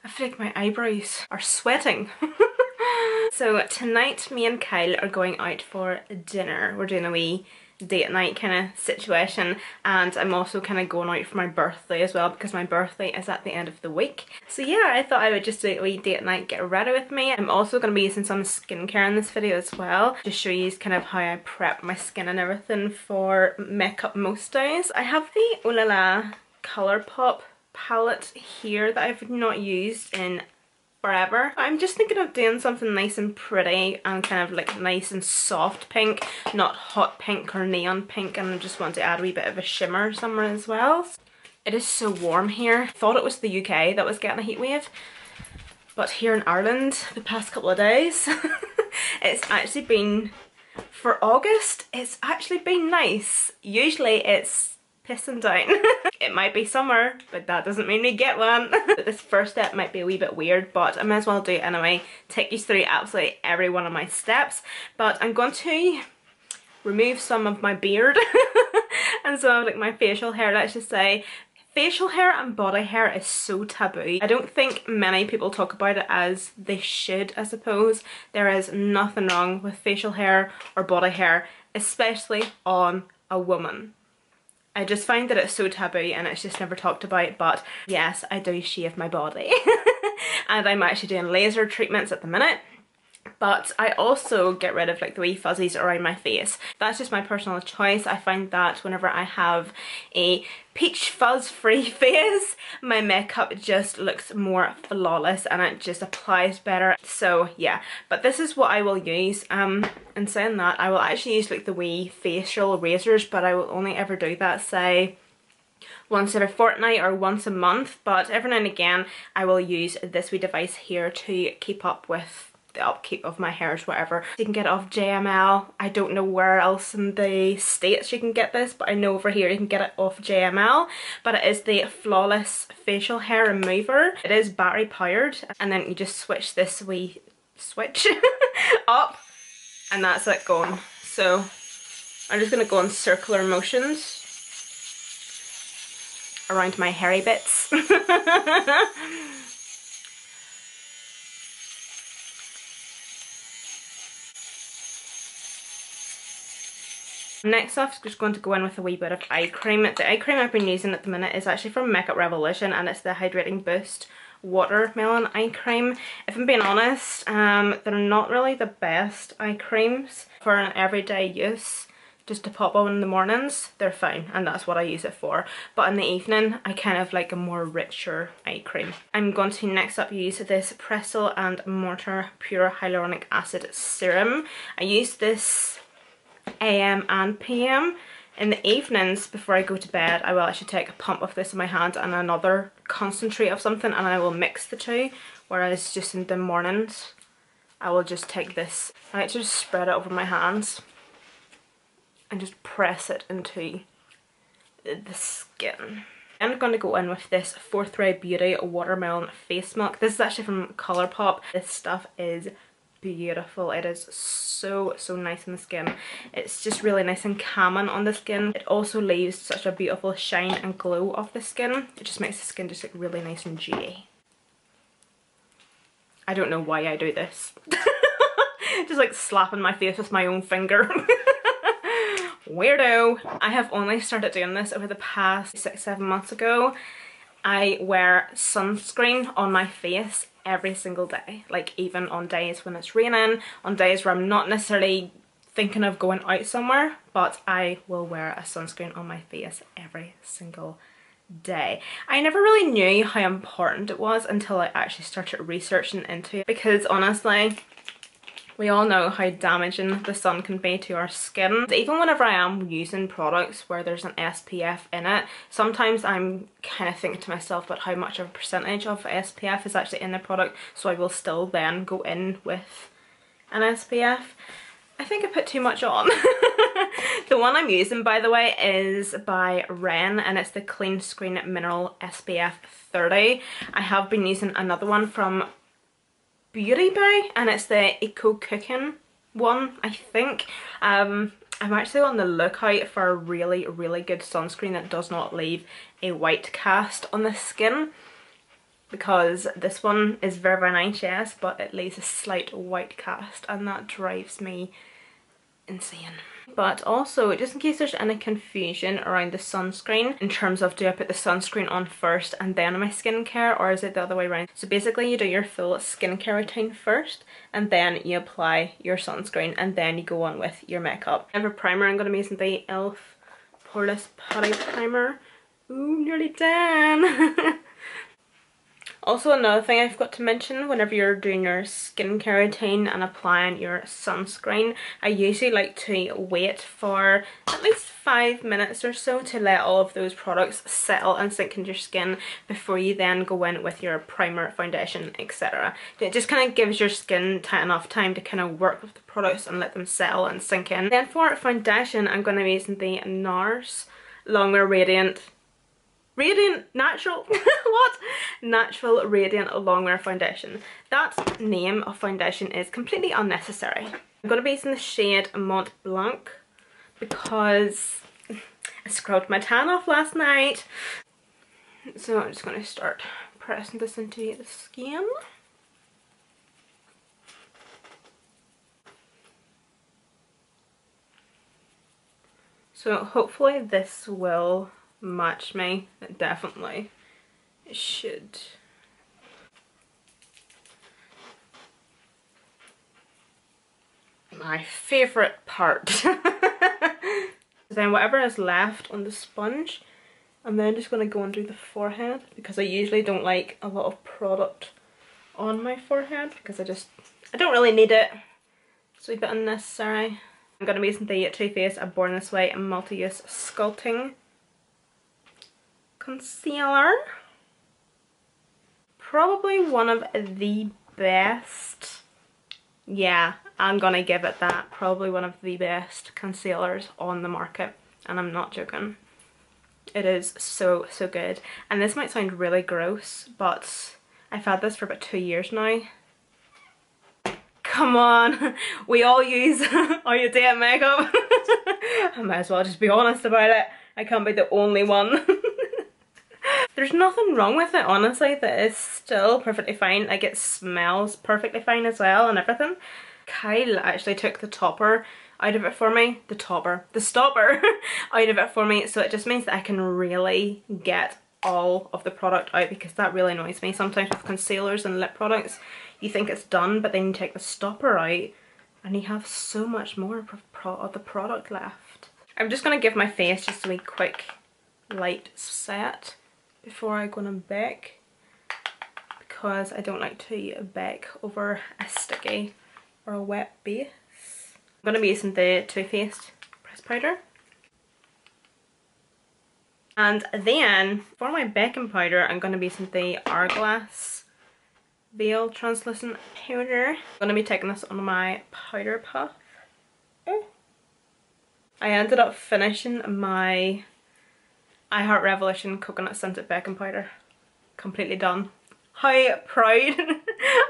I feel like my eyebrows are sweating. So tonight me and Kyle are going out for dinner. We're doing a wee date night kind of situation, and I'm also kind of going out for my birthday as well because my birthday is at the end of the week. So yeah, I thought I would just do a wee date night, get ready with me. I'm also going to be using some skincare in this video as well, just show you kind of how I prep my skin and everything for makeup most days. I have the LaLa Colourpop palette here that I've not used in forever. I'm just thinking of doing something nice and pretty and kind of like nice and soft pink, not hot pink or neon pink, and I just want to add a wee bit of a shimmer somewhere as well. It is so warm here. I thought it was the UK that was getting a heat wave, but here in Ireland the past couple of days it's actually been, for August, it's actually been nice. Usually it's pissing down. It might be summer, but that doesn't mean we get one. This first step might be a wee bit weird, but I might as well do it anyway. Take you through absolutely every one of my steps. But I'm going to remove some of my beard and some of like my facial hair, let's just say. Facial hair and body hair is so taboo. I don't think many people talk about it as they should, I suppose. There is nothing wrong with facial hair or body hair, especially on a woman. I just find that it's so taboo and it's just never talked about, but yes, I do shave my body. And I'm actually doing laser treatments at the minute. But I also get rid of like the wee fuzzies around my face. That's just my personal choice. I find that whenever I have a peach fuzz free face, my makeup just looks more flawless and it just applies better. So yeah, but this is what I will use. In saying that, I will actually use like the wee facial razors, but I will only ever do that, say, once every fortnight or once a month. But every now and again I will use this wee device here to keep up with the upkeep of my hairs, whatever. You can get it off JML. I don't know where else in the States you can get this, but I know over here you can get it off JML. But it is the Flawless Facial Hair Remover. It is battery powered, and then you just switch this wee switch up and that's it going. So I'm just going to go in circular motions around my hairy bits. Next off, I'm just going to go in with a wee bit of eye cream. The eye cream I've been using at the minute is actually from Makeup Revolution, and it's the Hydrating Boost Watermelon Eye Cream. If I'm being honest, they're not really the best eye creams for an everyday use. Just to pop on in the mornings, they're fine, and that's what I use it for. But in the evening, I kind of like a more richer eye cream. I'm going to next up use this Pestle and Mortar Pure Hyaluronic Acid Serum. I use this AM and PM. In the evenings before I go to bed, I will actually take a pump of this in my hand and another concentrate of something, and I will mix the two, whereas just in the mornings I will just take this. I like to just spread it over my hands and just press it into the skin. I'm going to go in with this Forthright Beauty Watermelon Face Milk. This is actually from Colourpop. This stuff is beautiful. It is so nice on the skin. It's just really nice and calming on the skin. It also leaves such a beautiful shine and glow off the skin. It just makes the skin just look really nice and dewy. I don't know why I do this. Just like slapping my face with my own finger. Weirdo. I have only started doing this over the past 6-7 months ago. I wear sunscreen on my face every single day, like even on days when it's raining, on days where I'm not necessarily thinking of going out somewhere, but I will wear a sunscreen on my face every single day. I never really knew how important it was until I actually started researching into it, because honestly, we all know how damaging the sun can be to our skin. Even whenever I am using products where there's an SPF in it, sometimes I'm kind of thinking to myself about how much of a percentage of SPF is actually in the product, so I will still then go in with an SPF. I think I put too much on. The one I'm using, by the way, is by Ren, and it's the Clean Screen Mineral SPF 30. I have been using another one from Beauty Bay, and it's the Eco Cooking one, I think. I'm actually on the lookout for a really good sunscreen that does not leave a white cast on the skin. because this one is very, very nice, yes, but it leaves a slight white cast and that drives me insane. But also, just in case there's any confusion around the sunscreen in terms of do I put the sunscreen on first and then my skincare, or is it the other way around? So basically you do your full skincare routine first and then you apply your sunscreen and then you go on with your makeup. And for primer, I'm going to be using the e.l.f. Poreless Putty Primer. Ooh, nearly done! Also, another thing I forgot to mention, whenever you're doing your skincare routine and applying your sunscreen, I usually like to wait for at least 5 minutes or so to let all of those products settle and sink into your skin before you then go in with your primer, foundation, etc. It just kind of gives your skin enough time to kind of work with the products and let them settle and sink in. Then for foundation, I'm going to be using the Nars Longwear Radiant Natural what? Natural Radiant Longwear Foundation. That name of foundation is completely unnecessary. I'm going to be using the shade Mont Blanc because I scrubbed my tan off last night. So I'm just going to start pressing this into the skin. So hopefully this will match me. It definitely should. My favourite part. Then whatever is left on the sponge, I'm then just going to go and do the forehead because I usually don't like a lot of product on my forehead because I don't really need it. It's a wee bit unnecessary. I'm going to be using the Too Faced Born This Way Multi-Use Sculpting Concealer. Probably one of the best, yeah, I'm gonna give it that, probably one of the best concealers on the market, and I'm not joking. It is so, so good. And this might sound really gross, but I've had this for about 2 years now. Come on, we all use our day makeup. I might as well just be honest about it. I can't be the only one. There's nothing wrong with it, honestly. That is still perfectly fine. Like, it smells perfectly fine as well and everything. Kyle actually took the topper out of it for me. The stopper out of it for me. So it just means that I can really get all of the product out, because that really annoys me. Sometimes with concealers and lip products, you think it's done, but then you take the stopper out and you have so much more of the product left. I'm just going to give my face just a wee quick light set before I go and bake, because I don't like to bake over a sticky or a wet base. I'm going to be using the Too Faced pressed powder. And then for my baking powder, I'm going to be using the Hourglass Veil translucent powder. I'm going to be taking this on my powder puff. I ended up finishing my I Heart Revolution coconut scented baking powder. Completely done. How proud,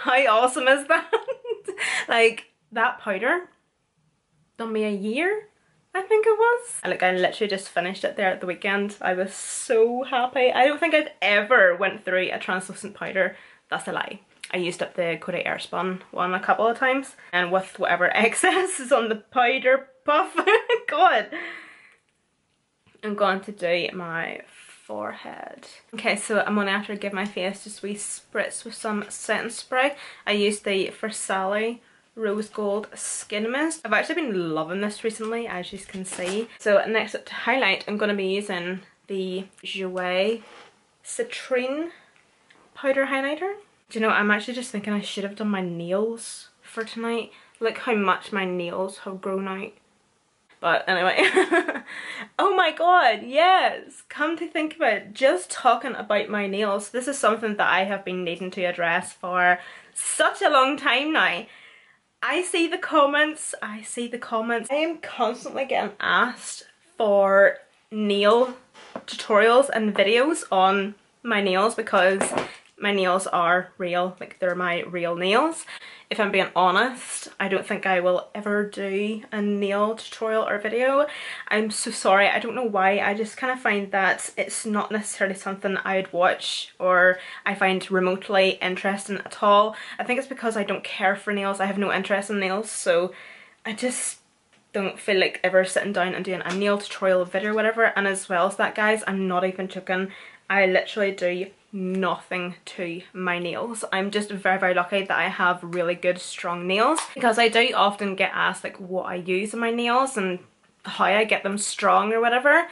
how awesome is that? Like, that powder done me a year, I think it was. I literally just finished it there at the weekend. I was so happy. I don't think I've ever went through a translucent powder. That's a lie. I used up the Coty Airspun one a couple of times, and with whatever excess is on the powder puff, God. I'm going to do my forehead. Okay, so I'm going to have to give my face just a wee spritz with some setting spray. I used the Farsáli Rose Gold Skin Mist. I've actually been loving this recently, as you can see. So next up to highlight, I'm going to be using the Jouer Citrine Powder Highlighter. Do you know, I'm actually just thinking I should have done my nails for tonight. Look how much my nails have grown out. But anyway, oh my god, yes, come to think of it, just talking about my nails, this is something that I have been needing to address for such a long time now. I see the comments, I am constantly getting asked for nail tutorials and videos on my nails, because my nails are real, like they're my real nails. If I'm being honest, I don't think I will ever do a nail tutorial or video. I'm so sorry, I don't know why, I just kind of find that it's not necessarily something I'd watch or I find remotely interesting at all. I think it's because I don't care for nails, I have no interest in nails, so I just don't feel like ever sitting down and doing a nail tutorial video or whatever. And as well as that, guys, I'm not even joking, I literally do nothing to my nails. I'm just very, very lucky that I have really good strong nails, because I do often get asked like what I use in my nails and how I get them strong or whatever.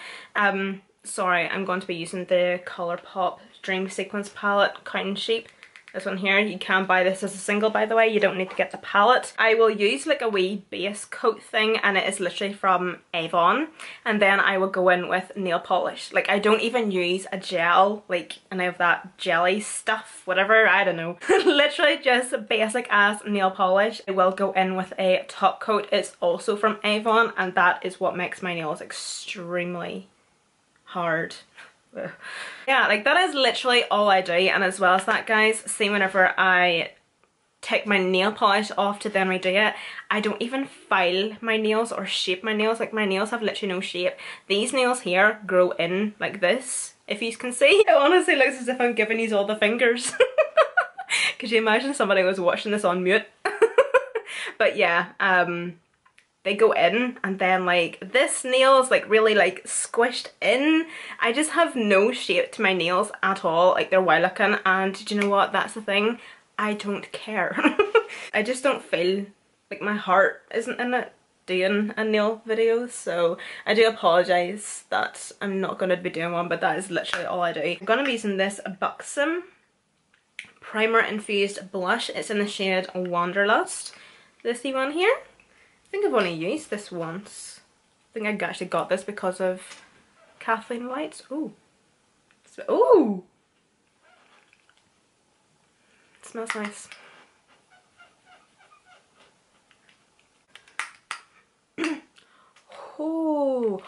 Sorry, I'm going to be using the Colourpop Dream Sequence palette, Counting Sheep. This one here, you can buy this as a single, by the way, you don't need to get the palette. I will use like a wee base coat thing, and it is literally from Avon, and then I will go in with nail polish. Like, I don't even use a gel, like any of that jelly stuff, whatever, I don't know. Literally just basic ass nail polish. I will go in with a top coat. It's also from Avon, and that is what makes my nails extremely hard. Yeah, like that is literally all I do. And as well as that, guys, see, whenever I take my nail polish off to then redo it, I don't even file my nails or shape my nails. Like, my nails have literally no shape. These nails here grow in like this, if you can see. It honestly looks as if I'm giving you all the fingers. Could you imagine somebody was watching this on mute? But yeah, they go in, and then like this nail is like really like squished in. I just have no shape to my nails at all. Like, they're wild looking, and do you know what, that's the thing, I don't care. I just don't feel like my heart isn't in it doing a nail video, so I do apologise that I'm not going to be doing one, but that is literally all I do. I'm going to be using this Buxom Primer Infused Blush. It's in the shade Wanderlust, this one here. I think I've only used this once. I think I actually got this because of Kathleen Lights. Ooh. Ooh! It smells nice. Oh.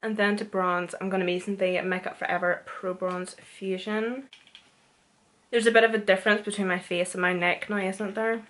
And then to bronze, I'm going to be using the Makeup Forever Pro Bronze Fusion. There's a bit of a difference between my face and my neck now, isn't there?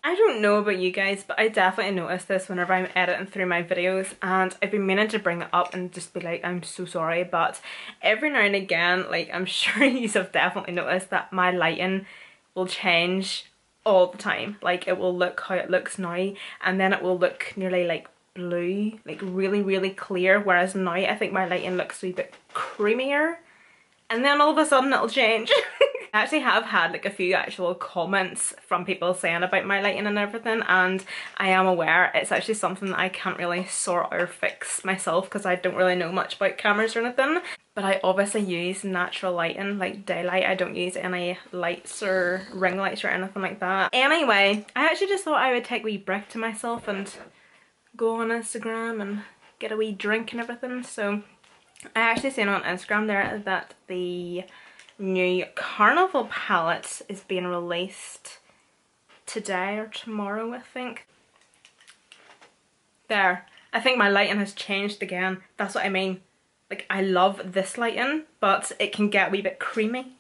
I don't know about you guys, but I definitely notice this whenever I'm editing through my videos, and I've been meaning to bring it up and just be like, I'm so sorry, but every now and again, like, I'm sure you have definitely noticed that my lighting will change all the time. Like, it will look how it looks now, and then it will look nearly like blue, like really, really clear, whereas now I think my lighting looks a wee bit creamier, and then all of a sudden it'll change. I actually have had like a few actual comments from people saying about my lighting and everything, and I am aware it's actually something that I can't really sort or fix myself because I don't really know much about cameras or anything. But I obviously use natural lighting, like daylight. I don't use any lights or ring lights or anything like that. Anyway, I actually just thought I would take a wee break to myself and go on Instagram and get a wee drink and everything. So I actually seen on Instagram there that the new Carnival palette is being released today or tomorrow, I think. There, I think my lighting has changed again. That's what I mean. Like, I love this lighting, but it can get a wee bit creamy.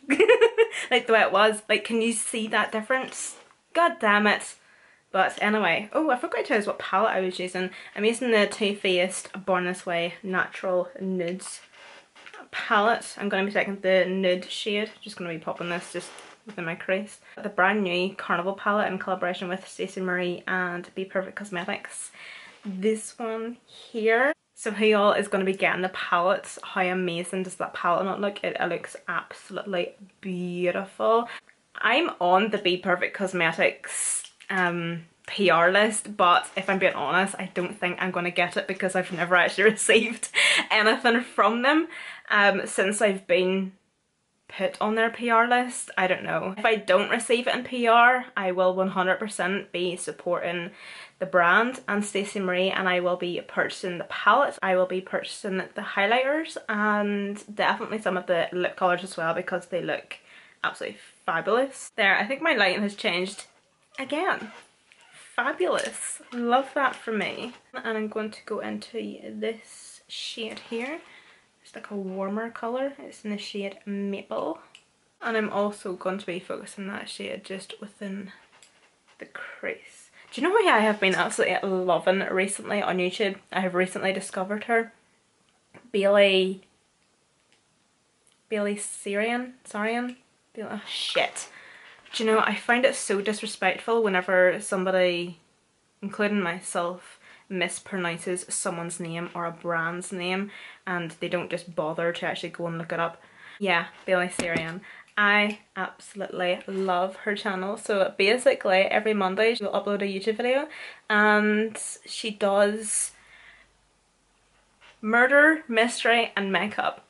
Like the way it was. Like, can you see that difference? God damn it. But anyway, oh, I forgot to tell you what palette I was using. I'm using the Too Faced Born This Way Natural Nudes palette. I'm going to be taking the nude shade. Just going to be popping this just within my crease. The brand new Carnival palette in collaboration with Stacey Marie and Be Perfect Cosmetics. This one here. So who all is going to be getting the palettes? How amazing does that palette not look? It looks absolutely beautiful. I'm on the Be Perfect Cosmetics PR list, but if I'm being honest, I don't think I'm going to get it because I've never actually received anything from them since I've been put on their PR list. I don't know. If I don't receive it in PR, I will 100% be supporting the brand and Stacey Marie, and I will be purchasing the palette. I will be purchasing the highlighters and definitely some of the lip colours as well because they look absolutely fabulous. There, I think my lighting has changed again. fabulous. Love that for me. And I'm going to go into this shade here. It's like a warmer colour. It's in the shade Maple. And I'm also going to be focusing that shade just within the crease. Do you know who I have been absolutely loving recently on YouTube? I have recently discovered her. Bailey Sarian? Oh shit. Do you know, I find it so disrespectful whenever somebody, including myself, mispronounces someone's name or a brand's name and they don't just bother to actually go and look it up. Yeah, Bailey Sarian. I absolutely love her channel. So basically every Monday she'll upload a YouTube video and she does murder, mystery and makeup.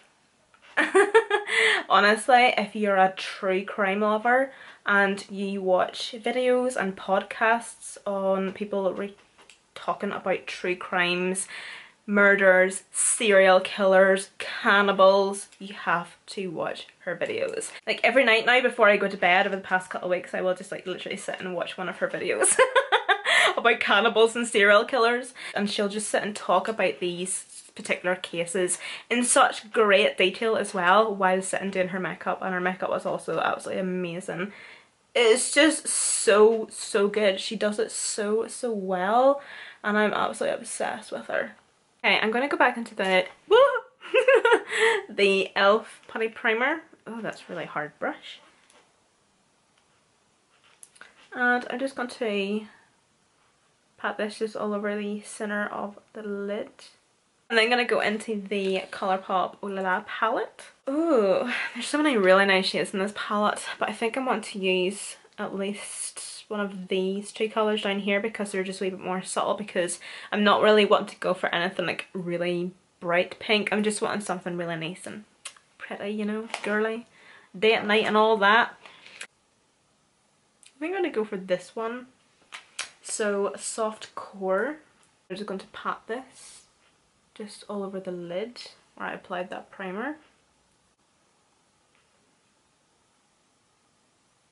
Honestly, if you're a true crime lover and you watch videos and podcasts on people talking about true crimes, murders, serial killers, cannibals, you have to watch her videos. Like every night now before I go to bed over the past couple of weeks I will just like literally sit and watch one of her videos about cannibals and serial killers, and she'll just sit and talk about these particular cases in such great detail as well while sitting doing her makeup, and her makeup was also absolutely amazing. It's just so good. She does it so well and I'm absolutely obsessed with her. Okay, I'm going to go back into the the e.l.f. Putty Primer. Oh, that's a really hard brush. And I'm just going to pat this just all over the center of the lid. And then I'm going to go into the Colourpop LaLa palette. Ooh, there's so many really nice shades in this palette, but I think I want to use at least one of these two colours down here because they're just a wee bit more subtle, because I'm not really wanting to go for anything like really bright pink. I'm just wanting something really nice and pretty, you know, girly, day and night and all that. I think I'm going to go for this one. So Soft Core. I'm just going to pat this just all over the lid where I applied that primer.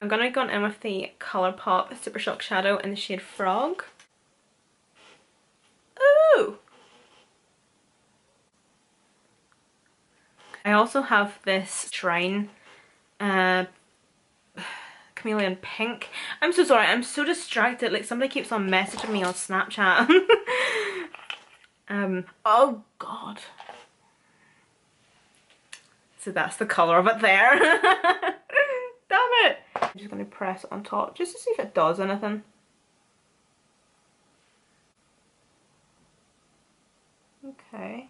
I'm going to go in with the Colourpop Super Shock Shadow in the shade Frog. Ooh! I also have this Shrine Chameleon Pink. I'm so sorry, I'm so distracted, like somebody keeps on messaging me on Snapchat. Oh god. So that's the colour of it there. Damn it! I'm just going to press it on top just to see if it does anything. Okay.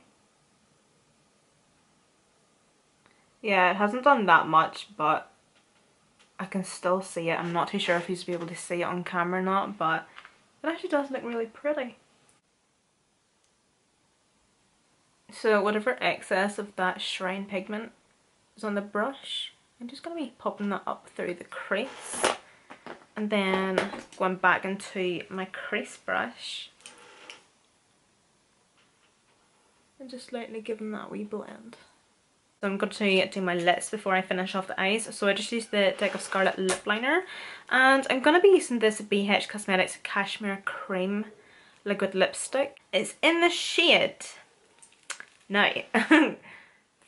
Yeah, it hasn't done that much, but I can still see it. I'm not too sure if you'll be able to see it on camera or not, but it actually does look really pretty. So whatever excess of that Shrine pigment is on the brush, I'm just going to be popping that up through the crease and then going back into my crease brush and just lightly giving that wee blend. So I'm going to do my lips before I finish off the eyes. So I just used the Deck of Scarlet lip liner and I'm going to be using this BH Cosmetics Cashmere Cream liquid lipstick. It's in the shade Now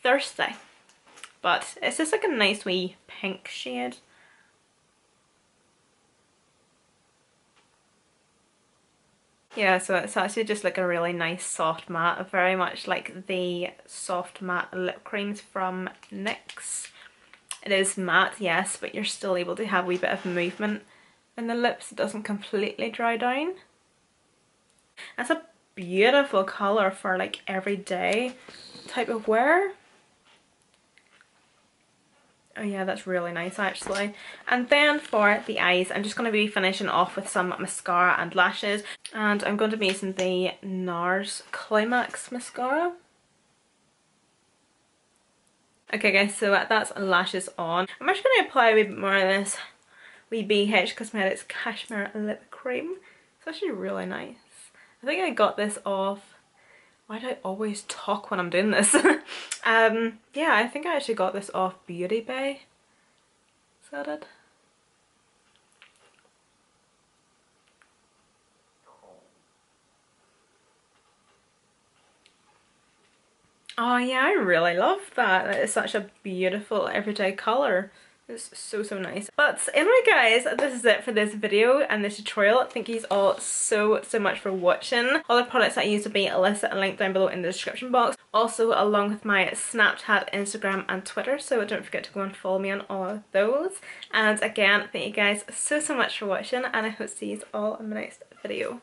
Thirsty, but it's just like a nice wee pink shade. Yeah, so it's actually just like a really nice soft matte, very much like the soft matte lip creams from NYX. It is matte, yes, but you're still able to have a wee bit of movement in the lips. It doesn't completely dry down. That's a beautiful colour for like everyday type of wear. Oh yeah, that's really nice actually. And then for the eyes, I'm just going to be finishing off with some mascara and lashes. And I'm going to be using the Nars Climax mascara. Okay guys, so that's lashes on. I'm actually going to apply a wee bit more of this wee BH Cosmetics Cashmere lip cream. It's actually really nice. I think I got this off... Why do I always talk when I'm doing this? Yeah, I think I actually got this off Beauty Bay. Is that it? Oh yeah, I really love that. It's such a beautiful everyday colour. It's so nice. But anyway guys, this is it for this video and this tutorial. Thank you all so much for watching. All the products that I use will be listed and linked down below in the description box. Also along with my Snapchat, Instagram and Twitter, so don't forget to go and follow me on all of those. And again, thank you guys so much for watching and I hope to see you all in my next video.